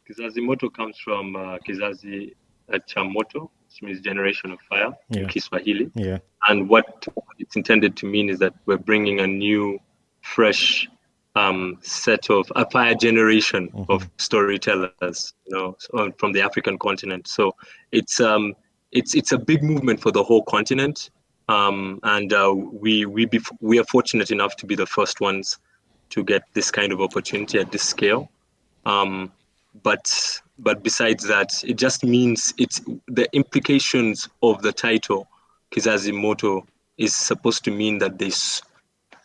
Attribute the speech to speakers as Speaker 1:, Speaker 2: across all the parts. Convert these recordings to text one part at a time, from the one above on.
Speaker 1: Kizazi Moto comes from Kizazi Moto, which means generation of fire in
Speaker 2: Yeah.
Speaker 1: Kiswahili.
Speaker 2: Yeah.
Speaker 1: And what it's intended to mean is that we're bringing a new, fresh set of a fire generation of storytellers, from the African continent. So it's a big movement for the whole continent, and we are fortunate enough to be the first ones to get this kind of opportunity at this scale. Um, but besides that, it just means it's the implications of the title Kizazi Moto is supposed to mean that there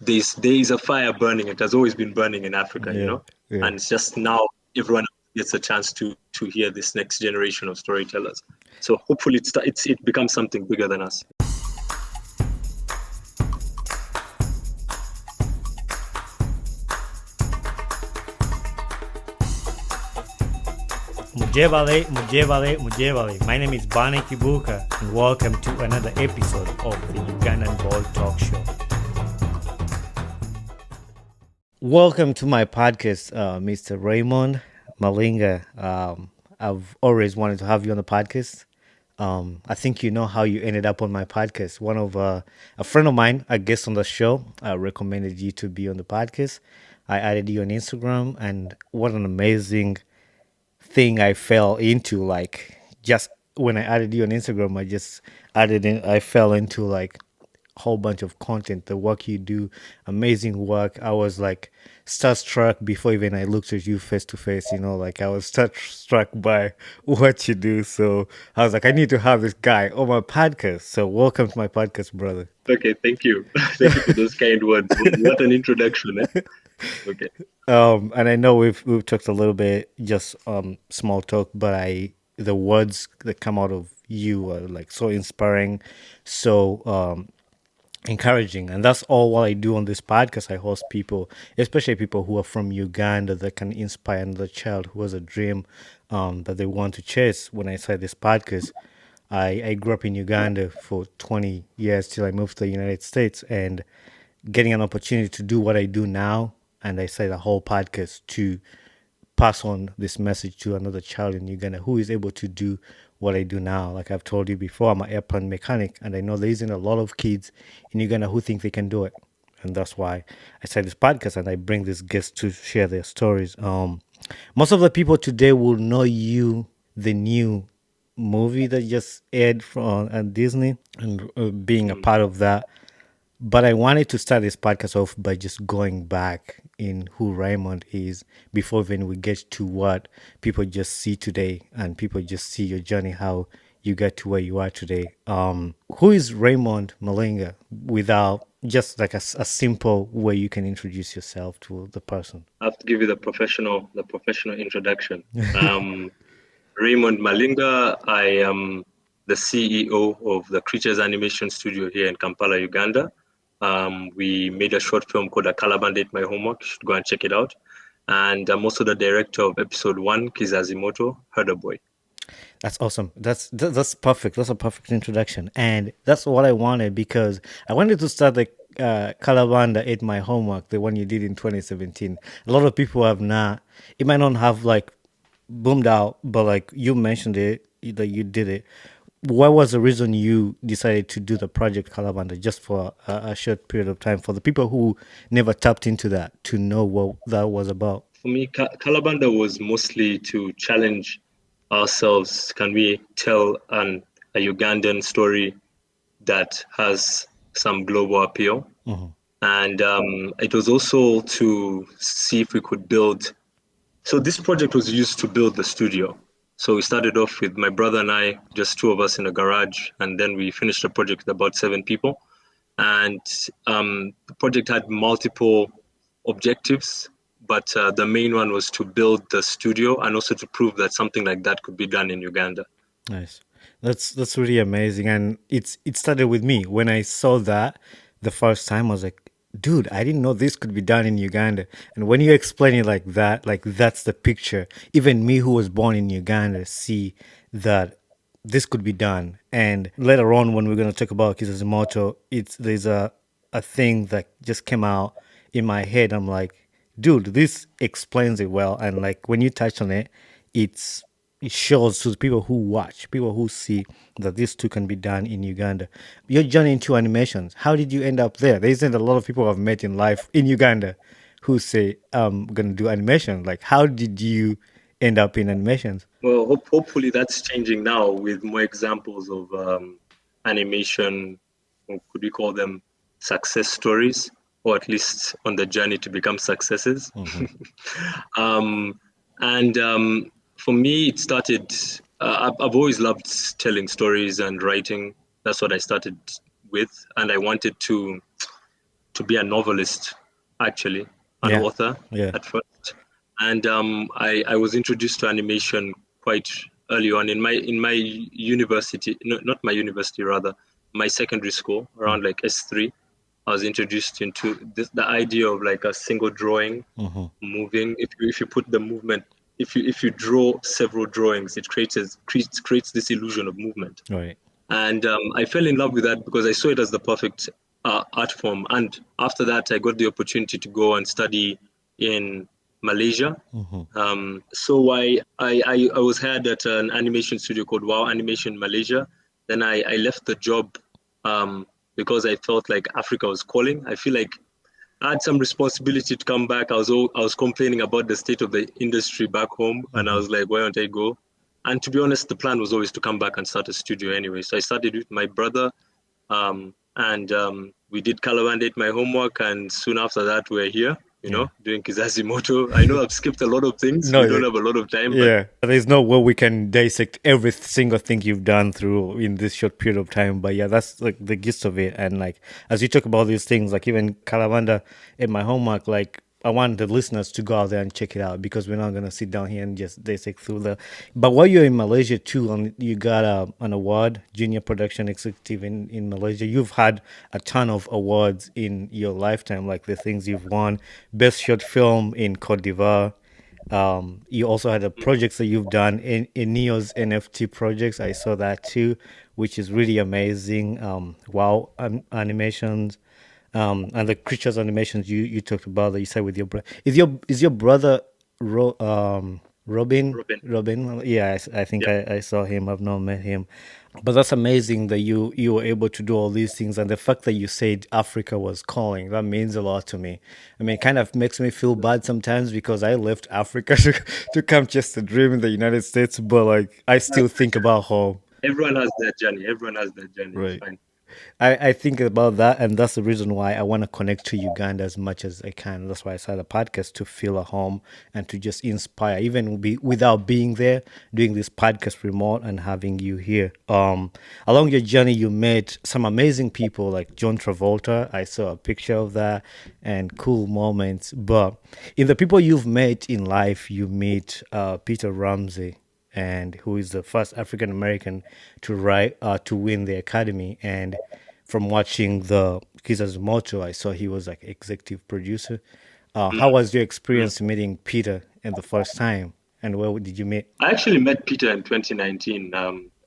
Speaker 1: is a fire burning. It has always been burning in Africa,
Speaker 2: Yeah. Yeah.
Speaker 1: and it's just now everyone gets a chance to hear this next generation of storytellers. So hopefully it becomes something bigger than us.
Speaker 2: Mujevale, Mujevale, Mujevale. My name is Bane Kibuka, and welcome to another episode of the Ugandan Ball Talk Show. Welcome to my podcast, Mr. Raymond Malinga. I've always wanted to have you on the podcast. I think you know how you ended up on my podcast. One of a friend of mine, a guest on the show, recommended you to be on the podcast. I added you on Instagram, and what an amazing thing I fell into. Like, just when I added you on Instagram, I fell into like a whole bunch of content, the work you do, amazing work. I was like starstruck before even I looked at you face to face, like I was struck by what you do. So I was like, I need to have this guy on my podcast. So welcome to my podcast, brother.
Speaker 1: Okay, thank you. Thank you for those kind words. What an introduction, eh? Okay.
Speaker 2: And I know we've talked a little bit, just small talk, but the words that come out of you are like so inspiring, so encouraging, and that's all what I do on this podcast. I host people, especially people who are from Uganda, that can inspire another child who has a dream that they want to chase. When I say this podcast, I grew up in Uganda for 20 years till I moved to the United States, and getting an opportunity to do what I do now, and I say the whole podcast to pass on this message to another child in Uganda who is able to do what I do now. Like I've told you before, I'm an airplane mechanic, and I know there isn't a lot of kids in Uganda who think they can do it. And that's why I started this podcast and I bring these guests to share their stories. Most of the people today will know you, the new movie that just aired from at Disney, and being a part of that. But I wanted to start this podcast off by just going back in who Raymond is before even we get to what people just see today, and people just see your journey, how you get to where you are today. Who is Raymond Malinga, without just like a simple way you can introduce yourself to the person?
Speaker 1: I have to give you the professional introduction. Raymond Malinga. I am the CEO of the Creatures Animation Studio here in Kampala, Uganda. We made a short film called Kalabanda, Ate My Homework. You should go and check it out. And I'm also the director of episode 1, Kizazi Moto, Herderboy.
Speaker 2: That's awesome. That's perfect. That's a perfect introduction, and that's what I wanted, because I wanted to start the Kalabanda Ate My Homework, the one you did in 2017. A lot of people have not. It might not have like boomed out, but like you mentioned it, that you did it. What was the reason you decided to do the project Kalabanda just for a short period of time, for the people who never tapped into that, to know what that was about?
Speaker 1: For me, Kalabanda was mostly to challenge ourselves. Can we tell a Ugandan story that has some global appeal? And it was also to see if we could build. So this project was used to build the studio. So we started off with my brother and I, just two of us in a garage, and then we finished the project with about 7 people. And the project had multiple objectives, but the main one was to build the studio and also to prove that something like that could be done in Uganda.
Speaker 2: Nice. That's really amazing. And it started with me. When I saw that the first time, I was like, dude, I didn't know this could be done in Uganda. And when you explain it like that, like that's the picture. Even me, who was born in Uganda, see that this could be done. And later on, when we're gonna talk about Kizazi Moto, there's a thing that just came out in my head. I'm like, dude, this explains it well. And like when you touch on it, it's it shows to the people who watch, people who see that this too can be done in Uganda. Your journey into animations, how did you end up there? There isn't a lot of people I've met in life in Uganda who say, I'm going to do animation. Like, how did you end up in animations?
Speaker 1: Well, hopefully that's changing now with more examples of animation, or could we call them success stories, or at least on the journey to become successes. um, and for me, it started. I've always loved telling stories and writing. That's what I started with, and I wanted to be a novelist, actually, an
Speaker 2: Yeah.
Speaker 1: author
Speaker 2: Yeah.
Speaker 1: at first. And I was introduced to animation quite early on in my university, no, not my university, rather, my secondary school, around like S3. I was introduced into the idea of like a single drawing moving. If you put the movement, if you draw several drawings, it creates this illusion of movement.
Speaker 2: Right.
Speaker 1: And I fell in love with that because I saw it as the perfect art form. And after that, I got the opportunity to go and study in Malaysia. So I was hired at an animation studio called Wow Animation Malaysia. Then I left the job because I felt like Africa was calling. I feel like I had some responsibility to come back. I was complaining about the state of the industry back home, and I was like, why don't I go? And to be honest, the plan was always to come back and start a studio anyway. So I started with my brother, and we did Kalabanda, did my homework, and soon after that, we're here,
Speaker 2: Yeah.
Speaker 1: doing Kizazi Moto. I know I've skipped a lot of things.
Speaker 2: No,
Speaker 1: We don't have a lot of time, but
Speaker 2: yeah. There's no way we can dissect every single thing you've done through in this short period of time. But yeah, that's like the gist of it. And like as you talk about these things, like even Kalabanda in my homework, like I want the listeners to go out there and check it out because we're not gonna sit down here and just dissect through the. But while you're in Malaysia too, you got an award, junior production executive in Malaysia. You've had a ton of awards in your lifetime, like the things you've won, best short film in Cote d'Ivoire. You also had the projects that you've done in Neo's NFT projects. I saw that too, which is really amazing. Wow, animations, and the creatures animations you talked about that you said with your brother. Is your brother Robin?
Speaker 1: Robin.
Speaker 2: Robin? Yeah, I think
Speaker 1: Yeah.
Speaker 2: I saw him. I've not met him. But that's amazing that you were able to do all these things, and the fact that you said Africa was calling, that means a lot to me. I mean, it kind of makes me feel bad sometimes because I left Africa to come just to dream in the United States, but like I still think about home.
Speaker 1: Everyone has their journey. Everyone has their journey. It's
Speaker 2: Right.
Speaker 1: fine.
Speaker 2: I think about that, and that's the reason why I want to connect to Uganda as much as I can. That's why I started the podcast to feel at home and to just inspire, even without being there, doing this podcast remote and having you here. Along your journey, you met some amazing people like John Travolta. I saw a picture of that and cool moments. But in the people you've met in life, you meet Peter Ramsey and who is the first African American to win the Academy. And from watching the Kizazi Moto, I saw he was like executive producer. How was your
Speaker 1: Mm.
Speaker 2: experience meeting Peter in the first time, and where did you meet?
Speaker 1: I actually met Peter in 2019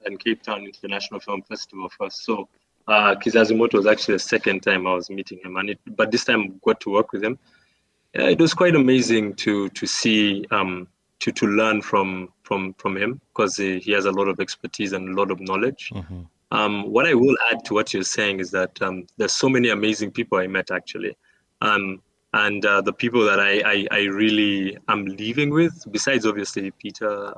Speaker 1: in Cape Town International Film Festival first. So Kizazi was actually the second time I was meeting him, but this time I got to work with him. Yeah, it was quite amazing to see to learn from him because he has a lot of expertise and a lot of knowledge. What I will add to what you're saying is that there's so many amazing people I met actually, um, and the people that I really am leaving with, besides obviously Peter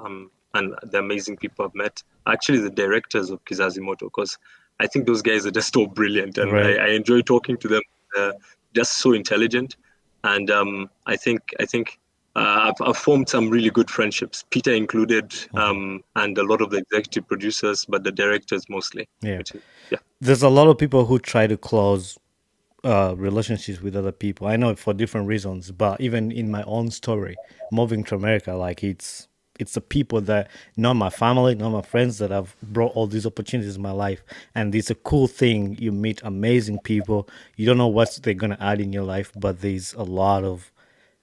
Speaker 1: and the amazing people I've met, are actually the directors of Kizazi Moto, because I think those guys are just so brilliant, and
Speaker 2: Right.
Speaker 1: I enjoy talking to them. Just so intelligent, and I think I've formed some really good friendships, Peter included, and a lot of the executive producers, but the directors mostly.
Speaker 2: Yeah.
Speaker 1: Which is, yeah.
Speaker 2: There's a lot of people who try to close relationships with other people. I know for different reasons, but even in my own story, moving to America, like it's the people that not my family, not my friends that have brought all these opportunities in my life. And it's a cool thing. You meet amazing people. You don't know what they're gonna add in your life, but there's a lot of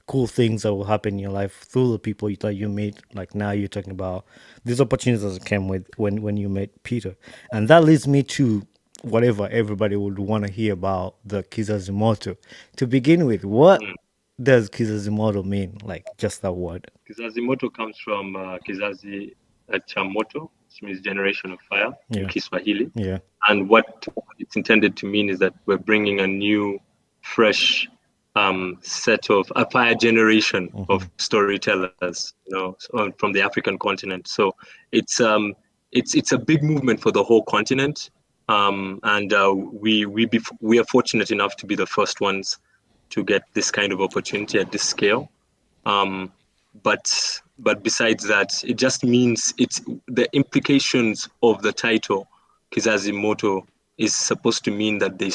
Speaker 2: cool things that will happen in your life through the people you thought you meet. Like now you're talking about these opportunities that came with when you met Peter. And that leads me to whatever everybody would want to hear about the Kizazi Moto. To begin with, what
Speaker 1: Mm.
Speaker 2: does Kizazi Moto mean? Like just that word?
Speaker 1: Kizazi Moto comes from Kizazi Moto, which means generation of fire in
Speaker 2: Yeah,
Speaker 1: Kiswahili.
Speaker 2: yeah.
Speaker 1: And what it's intended to mean is that we're bringing a new, fresh set of a fire generation
Speaker 2: Mm-hmm.
Speaker 1: of storytellers, from the African continent. So it's it's a big movement for the whole continent, and we are fortunate enough to be the first ones to get this kind of opportunity at this scale. Um, but besides that, it just means it's the implications of the title Kizazi Moto is supposed to mean that there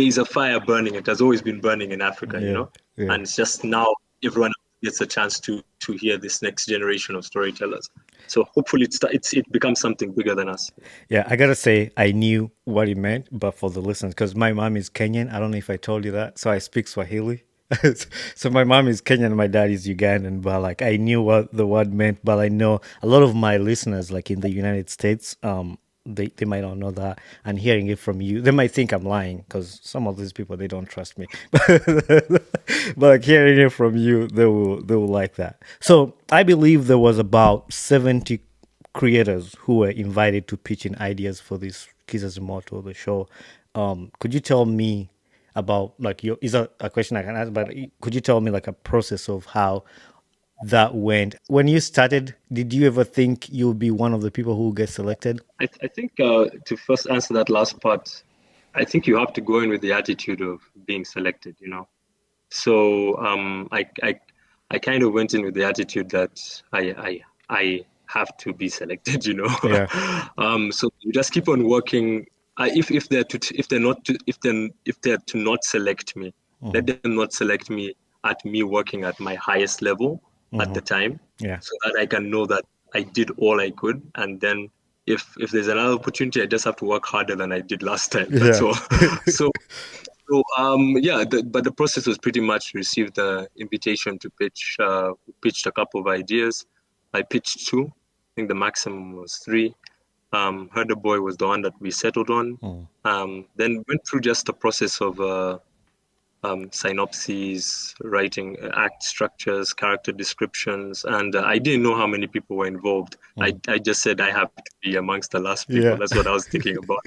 Speaker 1: is a fire burning. It has always been burning in Africa,
Speaker 2: Yeah, yeah.
Speaker 1: and it's just now everyone gets a chance to hear this next generation of storytellers. So hopefully it becomes something bigger than us.
Speaker 2: Yeah, I gotta say, I knew what it meant, but for the listeners, because my mom is Kenyan. I don't know if I told you that. So I speak Swahili. So my mom is Kenyan, my dad is Ugandan. But like, I knew what the word meant. But I know a lot of my listeners, like in the United States, they might not know that. And hearing it from you, they might think I'm lying because some of these people they don't trust me. But like hearing it from you, they will like that. So I believe there was about 70 creators who were invited to pitch in ideas for this Kizazi Moto, the show. Could you tell me about like your is that a question I can ask, but could you tell me like a process of how that went? When you started, did you ever think you'll be one of the people who get selected?
Speaker 1: I think to first answer that last part, I think you have to go in with the attitude of being selected. So I kind of went in with the attitude that I have to be selected,
Speaker 2: Yeah.
Speaker 1: So you just keep on working. If they're not to, if they're to not select me, let
Speaker 2: Hmm.
Speaker 1: them not select me at me working at my highest level at
Speaker 2: Hmm.
Speaker 1: the time,
Speaker 2: Yeah.
Speaker 1: so that I can know that I did all I could, and then if there's another opportunity, I just have to work harder than I did last time. That's
Speaker 2: Yeah.
Speaker 1: all. So yeah, but the process was pretty much received the invitation to pitch. We pitched a couple of ideas. I pitched two. I think the maximum was three. Herderboy was the one that we settled on.
Speaker 2: Mm.
Speaker 1: Then went through just a process of synopses, writing act structures, character descriptions, and I didn't know how many people were involved.
Speaker 2: Mm.
Speaker 1: I just said I have to be amongst the last people.
Speaker 2: Yeah.
Speaker 1: That's what I was thinking about.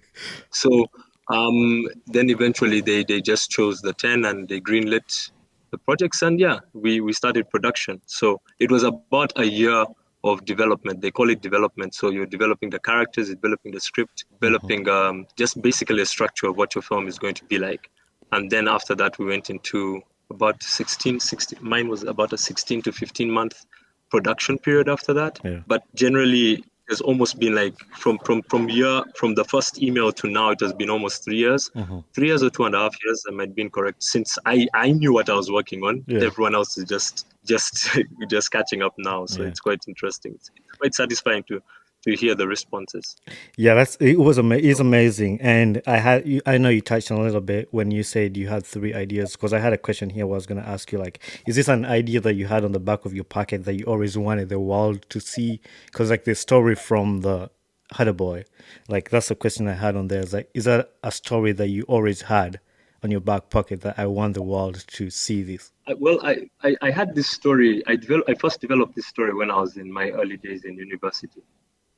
Speaker 1: So then eventually they just chose the 10 and they greenlit the projects, and yeah, we started production. So it was about a year of development. They call it development. So you're developing the characters, developing the script,
Speaker 2: Hmm.
Speaker 1: developing just basically a structure of what your film is going to be like. And then after that, we went into about 16. Mine was about a 16 to 15 month production period after that.
Speaker 2: Yeah.
Speaker 1: But generally, it's almost been like from the first email to now, it has been almost 3 years.
Speaker 2: Hmm.
Speaker 1: 3 years or 2.5 years, I might be incorrect. Since I knew what I was working on,
Speaker 2: Yeah.
Speaker 1: everyone else is just just catching up now. So
Speaker 2: Yeah.
Speaker 1: it's quite interesting. It's quite satisfying to hear the responses.
Speaker 2: Yeah, it's amazing, and I know you touched on a little bit when you said you had three ideas because I had a question here. I was going to ask you like, is this an idea that you had on the back of your pocket that you always wanted the world to see? Because like the story from the Herderboy, like that's the question I had on there. Is like, is that a story that you always had on your back pocket that I want the world to see this?
Speaker 1: I had this story. I first developed this story when I was in my early days in university,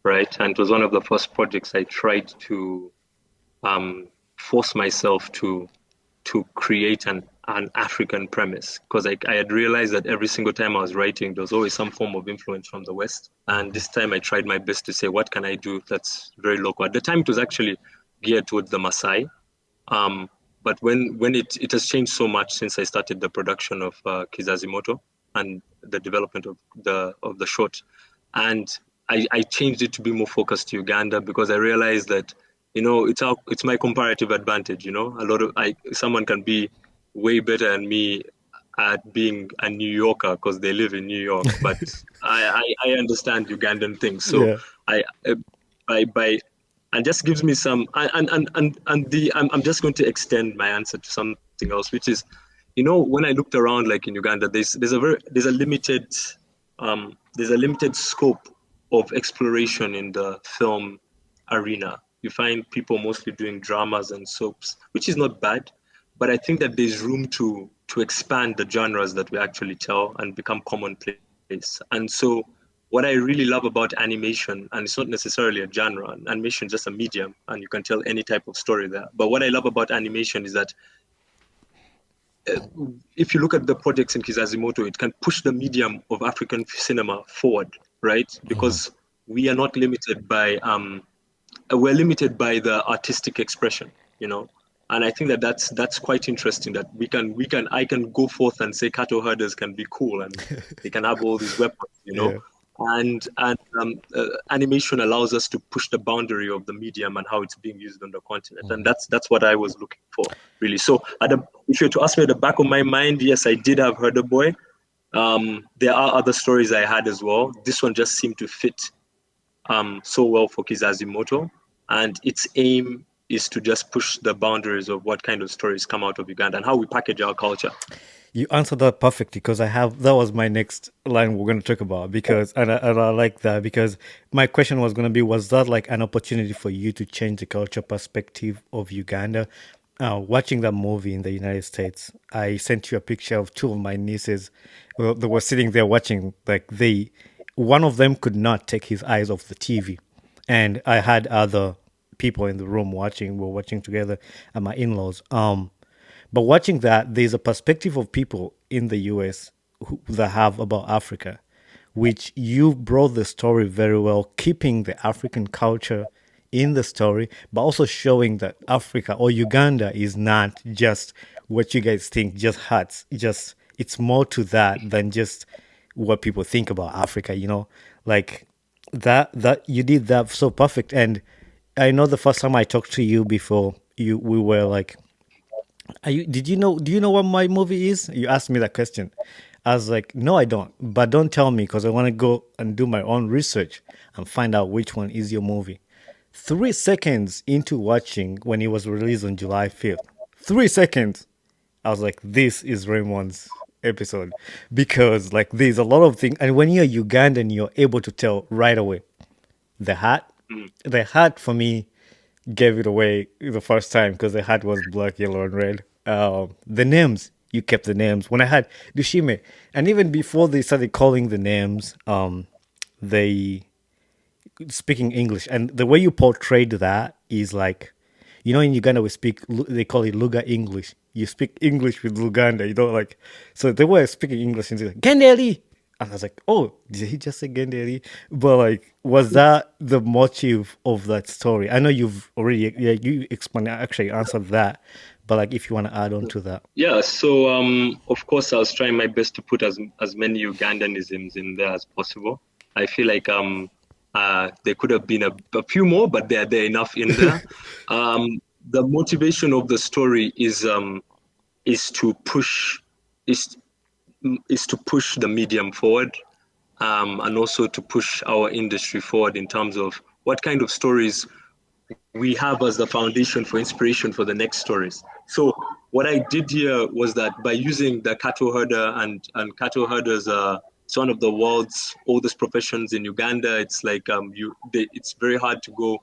Speaker 1: right? And it was one of the first projects I tried to force myself to create an African premise because I had realized that every single time I was writing, there was always some form of influence from the West. And this time I tried my best to say, what can I do that's very local? At the time, it was actually geared towards the Maasai. Um, but when it has changed so much since I started the production of Kizazi Moto and the development of the short, and I changed it to be more focused to Uganda because I realized that it's my comparative advantage. A lot of someone can be way better than me at being a New Yorker because they live in New York, but I understand Ugandan things, so
Speaker 2: Yeah.
Speaker 1: I by and just gives me some and I'm just going to extend my answer to something else, which is, when I looked around, like in Uganda, there's a limited scope of exploration in the film arena. You find people mostly doing dramas and soaps, which is not bad, but I think that there's room to expand the genres that we actually tell and become commonplace. And so what I really love about animation, and it's not necessarily a genre, animation is just a medium, and you can tell any type of story there. But what I love about animation is that uh, if you look at the projects in Kizazi Moto, it can push the medium of African cinema forward, right? Because we are not limited by we're limited by the artistic expression, you know. And I think that that's quite interesting that we can I can go forth and say cattle herders can be cool and they can have all these weapons, you know.
Speaker 2: Yeah.
Speaker 1: And animation allows us to push the boundary of the medium and how it's being used on the continent, and that's what I was looking for, really. So if you were to ask me at the back of my mind, yes, I did have Herderboy. There are other stories I had as well. This one just seemed to fit so well for Kizazi Moto, and its aim is to just push the boundaries of what kind of stories come out of Uganda and how we package our culture.
Speaker 2: You answered that perfectly because I have that was my next line we're going to talk about because and I like that because my question was going to be was that like an opportunity for you to change the culture perspective of Uganda? Watching that movie in the United States, I sent you a picture of two of my nieces. Well, they were sitting there watching. Like one of them could not take his eyes off the TV, and I had other people in the room watching. We're watching together at my in-laws. But watching that, there's a perspective of people in the US that have about Africa, which you brought the story very well, keeping the African culture in the story, but also showing that Africa or Uganda is not just what you guys think, just huts. Just it's more to that than just what people think about Africa, you know? Like that you did that so perfect. And I know the first time I talked to you before you we were like did you know? Do you know what my movie is? You asked me that question. I was like, no, I don't. But don't tell me because I want to go and do my own research and find out which one is your movie. 3 seconds into watching when it was released on July 5th, 3 seconds, I was like, this is Raymond's episode because like there's a lot of things. And when you're Ugandan, you're able to tell right away. The hat,
Speaker 1: Mm.
Speaker 2: the hat for me gave it away the first time because the hat was black, yellow, and red. The names, you kept the names. When I had Dushime, and even before they started calling the names, they speaking English, and the way you portrayed that is like, you know, in Uganda we speak, they call it Luga English. You speak English with Luganda, you know, like, so they were speaking English and they're like, Gendeli! And I was like, oh, did he just say Gendeli? But like, was that the motive of that story? I know you've already, yeah, you explained, actually answered that, but like, if you want to add on to that.
Speaker 1: Yeah, so of course I was trying my best to put as many Ugandanisms in there as possible. I feel like there could have been a few more, but they're enough in there. The motivation of the story is to push is is to push the medium forward, and also to push our industry forward in terms of what kind of stories we have as the foundation for inspiration for the next stories. So what I did here was that by using the cattle herder and cattle herders it's one of the world's oldest professions in Uganda. It's like it's very hard to go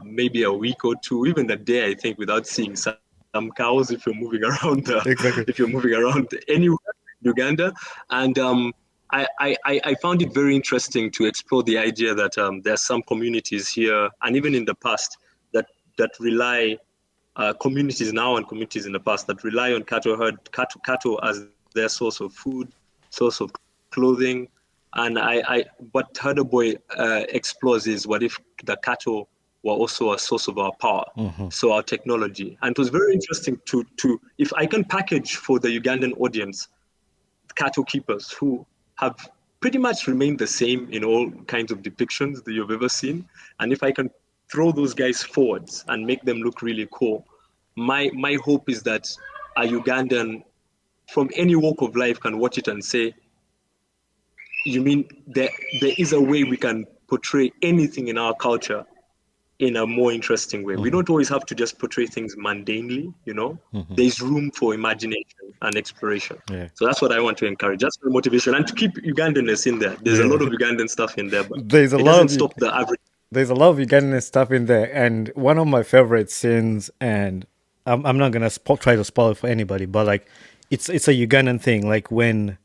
Speaker 1: maybe a week or two, even a day, I think, without seeing some cows if you're moving around
Speaker 2: Exactly.
Speaker 1: if you're moving around anywhere in Uganda. And I found it very interesting to explore the idea that there's some communities here, and even in the past, that rely communities now and communities in the past that rely on cattle as their source of food, source of clothing. And what Herderboy explores is what if the cattle were also a source of our power, so our technology. And it was very interesting to if I can package for the Ugandan audience cattle keepers who have pretty much remained the same in all kinds of depictions that you've ever seen. And if I can throw those guys forwards and make them look really cool, my hope is that a Ugandan from any walk of life can watch it and say, you mean there is a way we can portray anything in our culture in a more interesting way. We don't always have to just portray things mundanely, you know. There's room for imagination and exploration.
Speaker 2: Yeah.
Speaker 1: So that's what I want to encourage. That's my motivation. And to keep Ugandanness in there. There's a
Speaker 2: Yeah.
Speaker 1: lot of Ugandan stuff in there, but
Speaker 2: There's a
Speaker 1: it
Speaker 2: lot
Speaker 1: doesn't
Speaker 2: of you.
Speaker 1: stop the average.
Speaker 2: There's a lot of Ugandan stuff in there, and one of my favorite scenes, and I'm not gonna try to spoil it for anybody, but like it's a Ugandan thing. Like when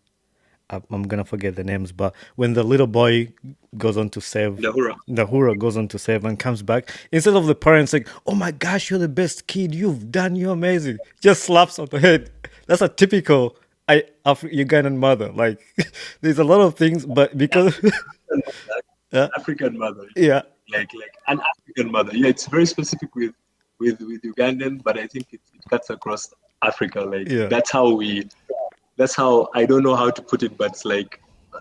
Speaker 2: I'm gonna forget the names, but when the little boy goes on to save,
Speaker 1: Ndahura.
Speaker 2: Ndahura goes on to save and comes back, instead of the parents like, "Oh my gosh, you're the best kid, you're amazing," just slaps on the head. That's a typical Ugandan mother. Like, there's a lot of things, but because uh,
Speaker 1: African mother,
Speaker 2: yeah,
Speaker 1: like an African mother. Yeah, it's very specific with Ugandan, but I think it cuts across Africa. Like
Speaker 2: yeah,
Speaker 1: that's how I don't know how to put it, but it's like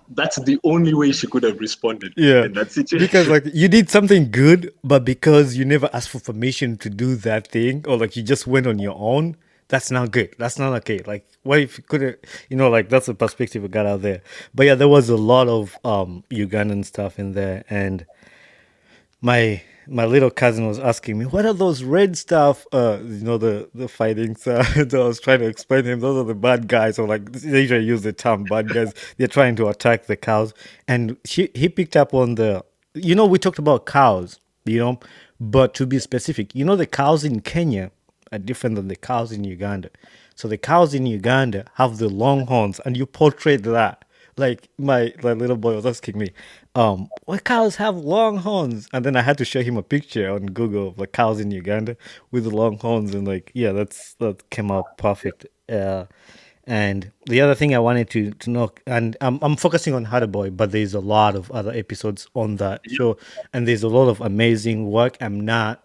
Speaker 1: that's the only way she could have responded
Speaker 2: yeah,
Speaker 1: in that
Speaker 2: because
Speaker 1: situation.
Speaker 2: like you did something good, but because you never asked for permission to do that thing, or like you just went on your own, that's not good. That's not okay. Like, what if you could have, like that's the perspective I got out there. But yeah, there was a lot of Ugandan stuff in there, and my little cousin was asking me, "What are those red stuff?" The fighting stuff. So I was trying to explain to him those are the bad guys. Or like they usually use the term "bad guys." They're trying to attack the cows, and he picked up on the. We talked about cows. But to be specific, the cows in Kenya are different than the cows in Uganda. So the cows in Uganda have the long horns, and you portrayed that. Like my little boy was asking me, what cows have long horns? And then I had to show him a picture on Google of the cows in Uganda with the long horns, and like, yeah, that came out perfect. And the other thing I wanted to know, and I'm focusing on Herderboy, but there's a lot of other episodes on that
Speaker 1: Yeah,
Speaker 2: show, and there's a lot of amazing work. I'm not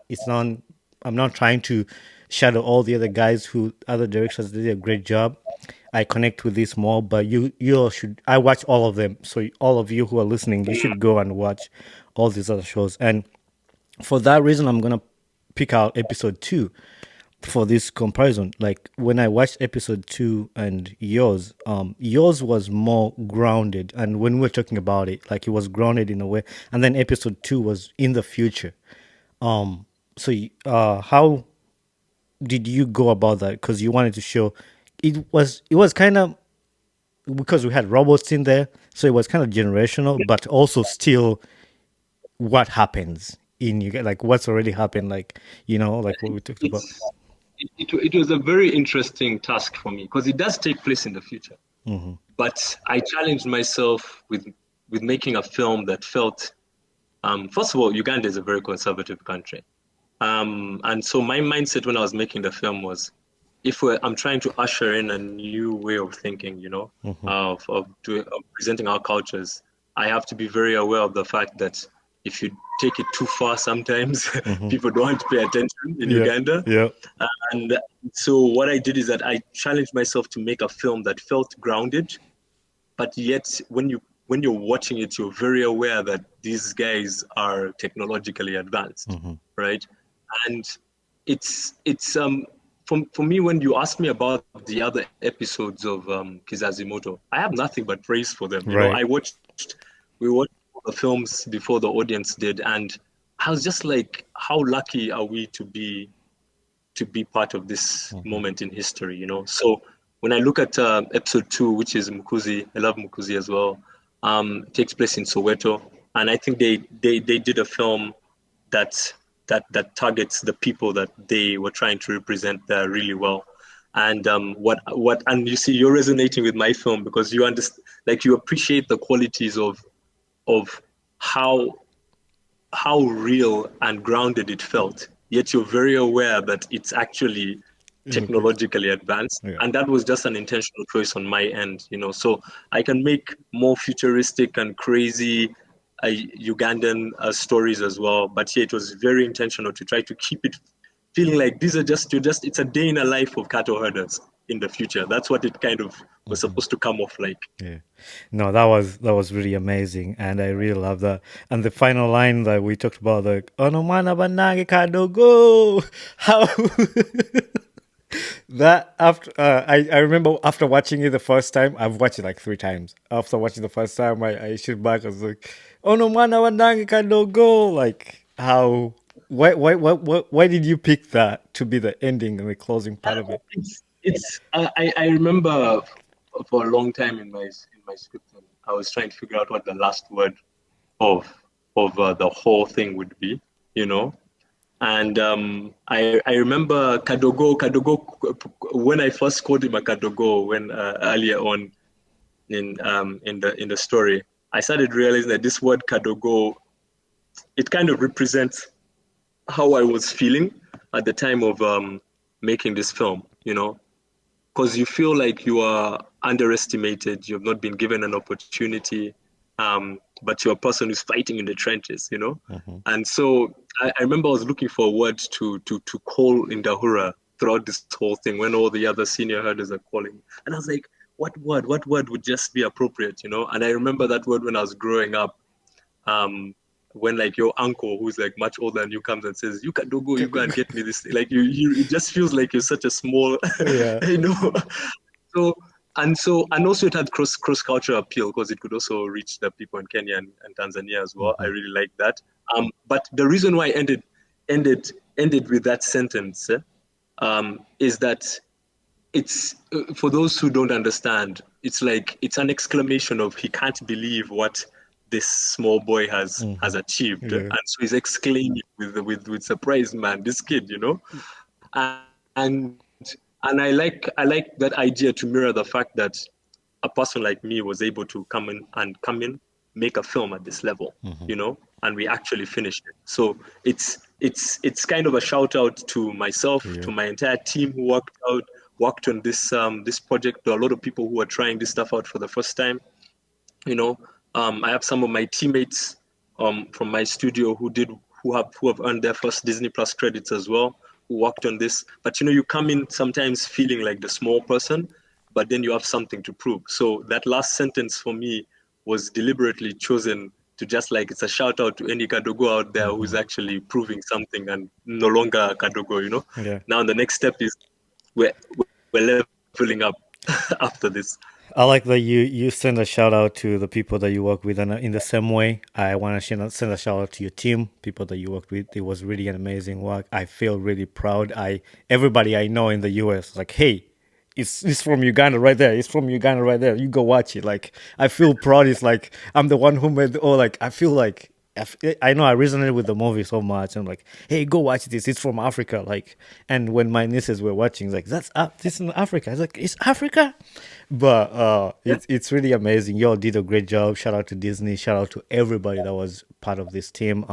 Speaker 2: trying to shadow all the other guys who other directors did a great job. I connect with this more, but you all should. I watch all of them, so all of you who are listening, you should go and watch all these other shows. And for that reason, I'm gonna pick out episode 2 for this comparison. Like when I watched episode 2 and yours was more grounded, and when we were talking about it, like it was grounded in a way, and then episode 2 was in the future. How did you go about that? Because you wanted to show it was kind of, because we had robots in there, so it was kind of generational, but also still what happens in you, like what's already happened, like
Speaker 1: I
Speaker 2: like what
Speaker 1: think
Speaker 2: we talked about.
Speaker 1: it was a very interesting task for me because it does take place in the future. But I challenged myself with making a film that felt, first of all, Uganda is a very conservative country. And so my mindset when I was making the film was, I'm trying to usher in a new way of thinking, of presenting our cultures, I have to be very aware of the fact that if you take it too far, sometimes people don't want to pay attention in
Speaker 2: Yeah,
Speaker 1: Uganda.
Speaker 2: yeah.
Speaker 1: And so what I did is that I challenged myself to make a film that felt grounded, but yet when you're watching it, you're very aware that these guys are technologically advanced, right? And it's for me, when you ask me about the other episodes of Kizazi Moto, I have nothing but praise for them.
Speaker 2: Right.
Speaker 1: We watched the films before the audience did, and I was just like, how lucky are we to be part of this moment in history, So when I look at episode 2, which is Mukuzi, I love Mukuzi as well. It takes place in Soweto, and I think they did a film that that targets the people that they were trying to represent there really well. And and you see, you're resonating with my film because you understand, like you appreciate the qualities of how how real and grounded it felt, yet you're very aware that it's actually
Speaker 2: In the future.
Speaker 1: technologically advanced.
Speaker 2: Yeah.
Speaker 1: And that was just an intentional choice on my end. So I can make more futuristic and crazy Ugandan stories as well. But yeah, it was very intentional to try to keep it feeling like these are just it's a day in a life of cattle herders in the future. That's what it kind of was supposed to come off like.
Speaker 2: Yeah. No, that was really amazing, and I really love that. And the final line that we talked about, like "Ono mana banage kadogo," how that after I remember after watching it the first time, I've watched it like 3 times. After watching the first time, I shoot back. I was like, "Ono mana banage kadogo," like how. Why did you pick that to be the ending and the closing part of it?
Speaker 1: I remember for a long time in my scripting, I was trying to figure out what the last word of the whole thing would be, you know. And I remember Kadogo, when I first called him a Kadogo when earlier on in the story, I started realizing that this word Kadogo, it kind of represents how I was feeling at the time of making this film, because you feel like you are underestimated, you've not been given an opportunity, but you're a person who's fighting in the trenches,
Speaker 2: Mm-hmm.
Speaker 1: And so I remember I was looking for a word to call Ndahura throughout this whole thing when all the other senior herders are calling. And I was like, what word would just be appropriate, And I remember that word when I was growing up, um, when like your uncle who's like much older than you comes and says, "You can do go, you go and get me this thing." Like it just feels like you're such a small,
Speaker 2: Yeah.
Speaker 1: you know. So and also it had cross cultural appeal because it could also reach the people in Kenya and Tanzania as well. I
Speaker 2: Mm-hmm.
Speaker 1: really like that. But the reason why I ended ended with that sentence is that it's for those who don't understand, it's like it's an exclamation of he can't believe what this small boy has
Speaker 2: Mm-hmm.
Speaker 1: achieved,
Speaker 2: Yeah.
Speaker 1: and so he's exclaiming with surprise, man, this kid, and and I like that idea to mirror the fact that a person like me was able to come in, make a film at this level,
Speaker 2: Mm-hmm.
Speaker 1: and we actually finished it. So it's kind of a shout out to myself,
Speaker 2: Yeah.
Speaker 1: to my entire team who worked on this project, to a lot of people who are trying this stuff out for the first time. You know, I have some of my teammates from my studio who have earned their first Disney Plus credits as well, who worked on this. But you come in sometimes feeling like the small person, but then you have something to prove. So that last sentence for me was deliberately chosen to just like it's a shout out to any Kadogo out there who's
Speaker 2: Mm-hmm.
Speaker 1: actually proving something and no longer a Kadogo.
Speaker 2: Yeah.
Speaker 1: Now the next step is we're leveling up after this.
Speaker 2: I like that you send a shout out to the people that you work with, and in the same way, I want to send a shout out to your team, people that you worked with. It was really an amazing work. I feel really proud. Everybody I know in the US, like, hey, it's from Uganda right there. It's from Uganda right there. You go watch it. Like, I feel proud. It's like I'm the one who made. Oh, like I feel like I know I resonated with the movie so much. I'm like, hey, go watch this. It's from Africa. Like, and when my nieces were watching, like, that's this is in Africa. It's like, it's Africa, but
Speaker 1: Yeah.
Speaker 2: it's really amazing. Y'all did a great job. Shout out to Disney. Shout out to everybody that was part of this team.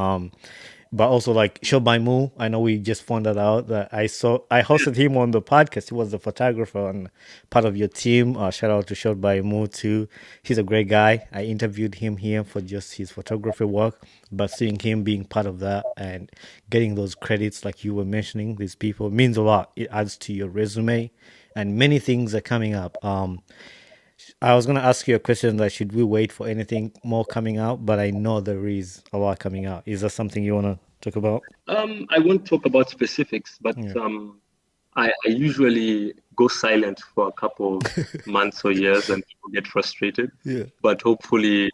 Speaker 2: But also like Shobai Mu, I know we just found that out that I hosted him on the podcast. He was the photographer and part of your team. Shout out to Shobai Mu too. He's a great guy. I interviewed him here for just his photography work, but seeing him being part of that and getting those credits like you were mentioning, these people means a lot. It adds to your resume, and many things are coming up. I was gonna ask you a question that should we wait for anything more coming out, but I know there is a lot coming out. Is that something you wanna talk about?
Speaker 1: I won't talk about specifics, but
Speaker 2: Yeah.
Speaker 1: I usually go silent for a couple of months or years, and people get frustrated.
Speaker 2: Yeah.
Speaker 1: But hopefully,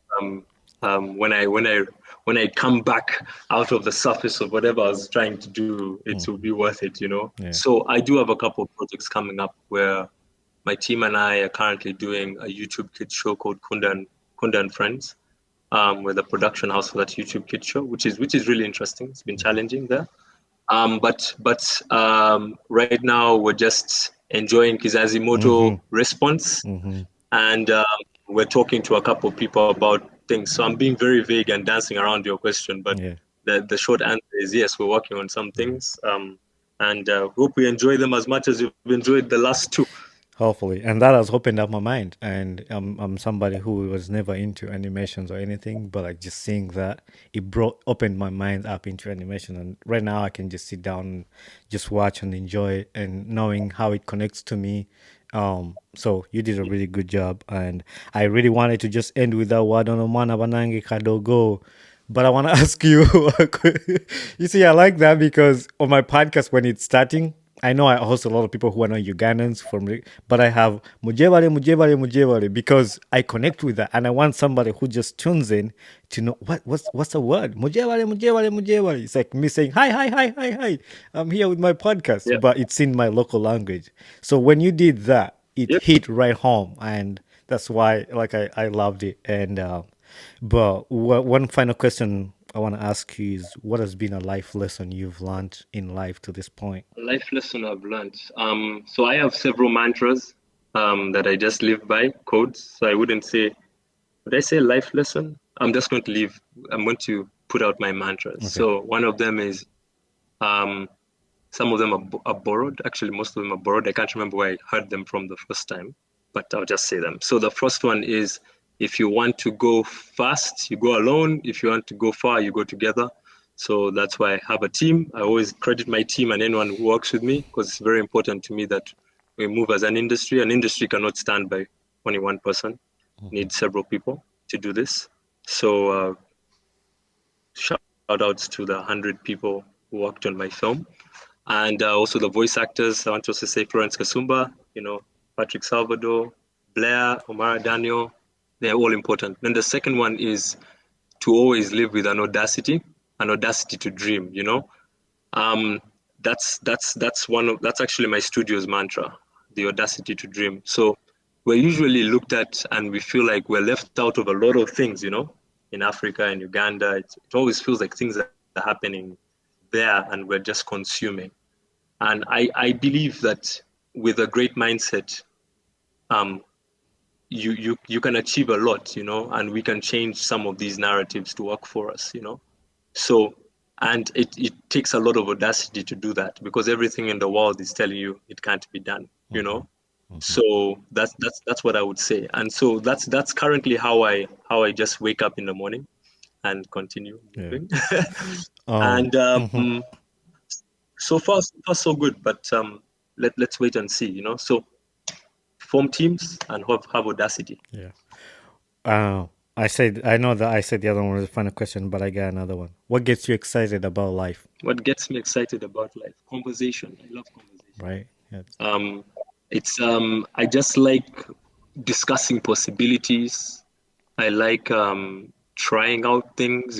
Speaker 1: when I come back out of the surface of whatever I was trying to do, it will
Speaker 2: Hmm.
Speaker 1: be worth it.
Speaker 2: Yeah.
Speaker 1: So I do have a couple of projects coming up where my team and I are currently doing a YouTube kids show called Kunda and Friends, with a production house for that YouTube kids show, which is really interesting. It's been challenging there. But right now we're just enjoying Kizazi
Speaker 2: Mm-hmm.
Speaker 1: Moto response,
Speaker 2: Mm-hmm.
Speaker 1: and we're talking to a couple of people about things. So I'm being very vague and dancing around your question, but
Speaker 2: Yeah.
Speaker 1: the short answer is yes, we're working on some things, and hope we enjoy them as much as you've enjoyed the last two.
Speaker 2: Hopefully, and that has opened up my mind. And I'm somebody who was never into animations or anything, but like just seeing that it brought opened my mind up into animation. And right now, I can just sit down, and just watch and enjoy it, and knowing how it connects to me. So you did a really good job, and I really wanted to just end with that word on Omana Banange Kadogo. But I want to ask you, you see, I like that because on my podcast, when it's starting, I know I host a lot of people who are not Ugandans but I have Mujebale, Mujebale, Mujebale because I connect with that, and I want somebody who just tunes in to know what's the word Mujebale, Mujebale, Mujebale. It's like me saying hi, hi, hi, hi, hi. I'm here with my podcast,
Speaker 1: Yeah.
Speaker 2: but it's in my local language. So when you did that, it
Speaker 1: Yep.
Speaker 2: hit right home, and that's why like I loved it. And but one final question I want to ask you is what has been a life lesson you've learned in life to this point?
Speaker 1: A life lesson I've learned. So I have several mantras that I just live by, codes. So I wouldn't say, would I say life lesson? I'm just going to leave. I'm going to put out my mantras.
Speaker 2: Okay.
Speaker 1: So one of them is um, some of them are borrowed. Actually, most of them are borrowed. I can't remember where I heard them from the first time, but I'll just say them. So the first one is if you want to go fast, you go alone. If you want to go far, you go together. So that's why I have a team. I always credit my team and anyone who works with me because it's very important to me that we move as an industry. An industry cannot stand by only one person. It needs several people to do this. So shout outs to the 100 people who worked on my film. And also the voice actors. I want to also say Florence Kasumba, Patrick Salvador, Blair, Omara Daniel. They're all important. Then the second one is to always live with an audacity to dream. Um, that's actually my studio's mantra, the audacity to dream. So we're usually looked at and we feel like we're left out of a lot of things. In Africa and Uganda, it always feels like things are happening there and we're just consuming. And I believe that with a great mindset, um, you can achieve a lot, and we can change some of these narratives to work for us. So, and it takes a lot of audacity to do that because everything in the world is telling you it can't be done. So that's what I would say. And so that's currently how I just wake up in the morning and continue
Speaker 2: Yeah.
Speaker 1: moving.
Speaker 2: Um.
Speaker 1: And so far so good, but let's wait and see. So form teams and have audacity.
Speaker 2: Yeah. Uh, I know that I said the other one was a final question, but I got another one. What gets you excited about life?
Speaker 1: What gets me excited about life? Conversation. I love conversation.
Speaker 2: Right. Yeah.
Speaker 1: Um, it's I just like discussing possibilities. I like trying out things.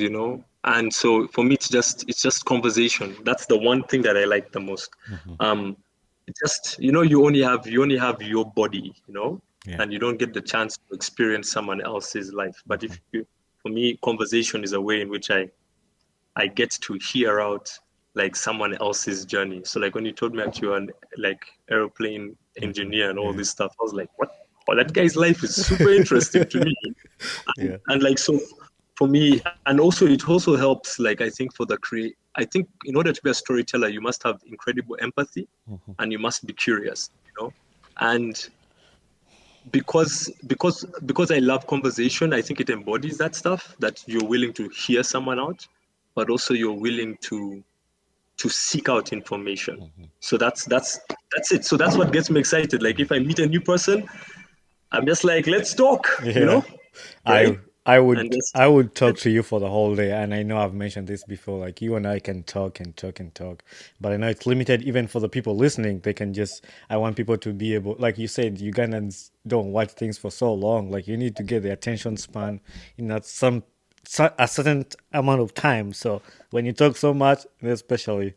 Speaker 1: And so for me, it's just conversation. That's the one thing that I like the most. Um, it's just you only have your body,
Speaker 2: Yeah.
Speaker 1: and you don't get the chance to experience someone else's life. But for me, conversation is a way in which I get to hear out like someone else's journey. So like when you told me that you're an like airplane engineer and all
Speaker 2: Yeah.
Speaker 1: this stuff, I was like, what? Oh, that guy's life is super interesting to me. And,
Speaker 2: Yeah.
Speaker 1: and like so for me, and also it also helps like I think for the I think in order to be a storyteller, you must have incredible empathy and you must be curious. And because I love conversation, I think it embodies that stuff that you're willing to hear someone out, but also you're willing to seek out information. So that's it. So that's what gets me excited. Like if I meet a new person, I'm just like, let's talk,
Speaker 2: Yeah.
Speaker 1: right?
Speaker 2: I I
Speaker 1: And
Speaker 2: would
Speaker 1: just
Speaker 2: I would talk
Speaker 1: let's
Speaker 2: to you for the whole day, and I know I've mentioned this before. Like you and I can talk and talk and talk, but I know it's limited even for the people listening. They can just. I want people to be able, like you said, Ugandans don't watch things for so long. Like you need to get the attention span in a certain amount of time. So when you talk so much, especially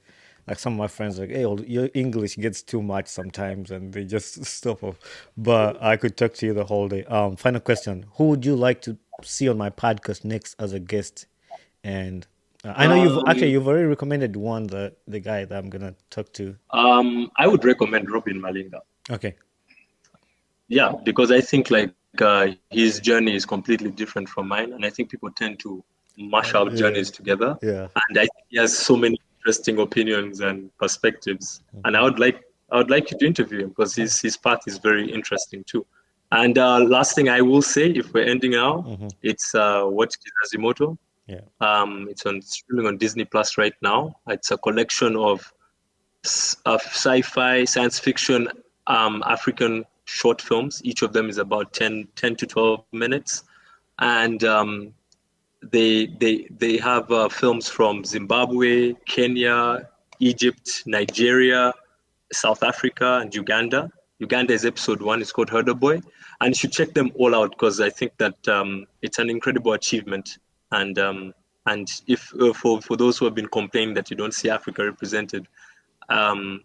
Speaker 2: like some of my friends like, hey, your English gets too much sometimes, and they just stop off. But I could talk to you the whole day. Final question: who would you like to see on my podcast next as a guest? And I know you've already recommended one, the guy that I'm gonna talk to.
Speaker 1: I would recommend Robin Malinga.
Speaker 2: Okay.
Speaker 1: Yeah, because I think like his journey is completely different from mine, and I think people tend to mash out
Speaker 2: Yeah.
Speaker 1: journeys together.
Speaker 2: Yeah.
Speaker 1: And I think he has so many interesting opinions and perspectives. And I would like you to interview him because his path is very interesting too. And last thing I will say, if we're ending now, it's watch Kizazi Moto.
Speaker 2: Yeah.
Speaker 1: It's streaming on Disney Plus right now. It's a collection of sci-fi, science fiction, African short films. Each of them is about 10 to 12 minutes. And they have films from Zimbabwe, Kenya, Egypt, Nigeria, South Africa, and Uganda. Uganda is episode 1. It's called Herderboy, and you should check them all out because I think that it's an incredible achievement. And if for those who have been complaining that you don't see Africa represented,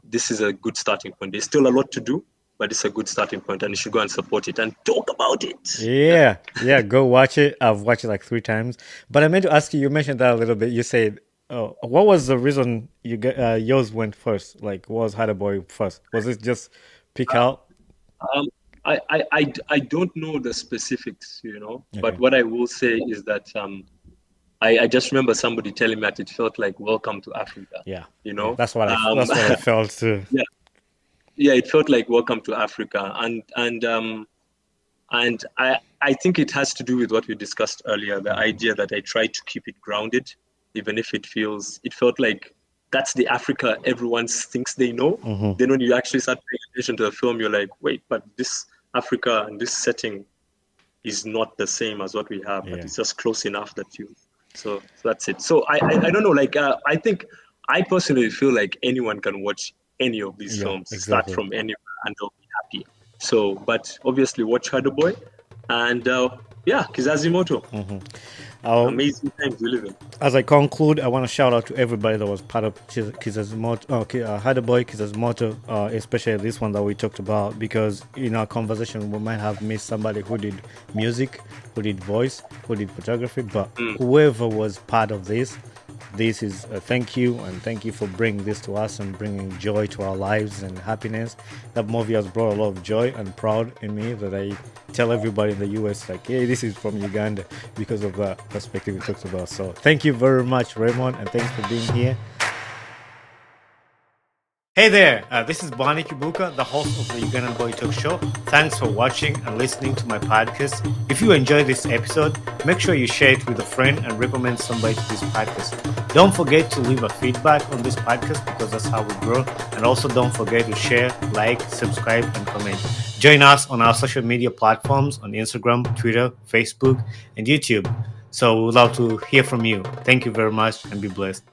Speaker 1: this is a good starting point. There's still a lot to do, but it's a good starting point, and you should go and support it and talk about it.
Speaker 2: Yeah, yeah, go watch it. I've watched it like 3 times. But I meant to ask you, you mentioned that a little bit. You said, what was the reason you got yours went first? Like, what was Herderboy first? Was it just pick out?
Speaker 1: Um, I don't know the specifics, but
Speaker 2: Okay.
Speaker 1: what I will say is that I just remember somebody telling me that it felt like Welcome to Africa,
Speaker 2: Yeah,
Speaker 1: you
Speaker 2: yeah,
Speaker 1: know.
Speaker 2: that's what I felt too.
Speaker 1: Yeah, yeah, it felt like Welcome to Africa, and I think it has to do with what we discussed earlier, the idea that I try to keep it grounded, even if it felt like that's the Africa everyone thinks they know.
Speaker 2: Hmm.
Speaker 1: Then when you actually start paying attention to the film, you're like, wait, but this Africa and this setting is not the same as what we have, but
Speaker 2: Yeah,
Speaker 1: it's just close enough that you. So that's it. So I don't know. Like I think I personally feel like anyone can watch any of these
Speaker 2: yeah,
Speaker 1: films, start
Speaker 2: exactly.
Speaker 1: from anywhere, and they'll be happy. So, but obviously watch Herderboy, and yeah, Kizazi Moto.
Speaker 2: I'll
Speaker 1: Amazing times we live in.
Speaker 2: As I conclude, I want to shout out to everybody that was part of Kizazi Moto, Herderboy, Kizazi Moto, especially this one that we talked about, because in our conversation, we might have missed somebody who did music, who did voice, who did photography, but whoever was part of this is a thank you, and thank you for bringing this to us and bringing joy to our lives and happiness. That movie has brought a lot of joy and proud in me that I tell everybody in the US, like, hey, this is from Uganda because of that perspective we talked about. So thank you very much, Raymond, and thanks for being here. Hey there, this is Bonnie Kibuka, the host of the Ugandan Boy Talk Show. Thanks for watching and listening to my podcast. If you enjoyed this episode, make sure you share it with a friend and recommend somebody to this podcast. Don't forget to leave a feedback on this podcast because that's how we grow. And also don't forget to share, like, subscribe, and comment. Join us on our social media platforms on Instagram, Twitter, Facebook, and YouTube. So we'd love to hear from you. Thank you very much and be blessed.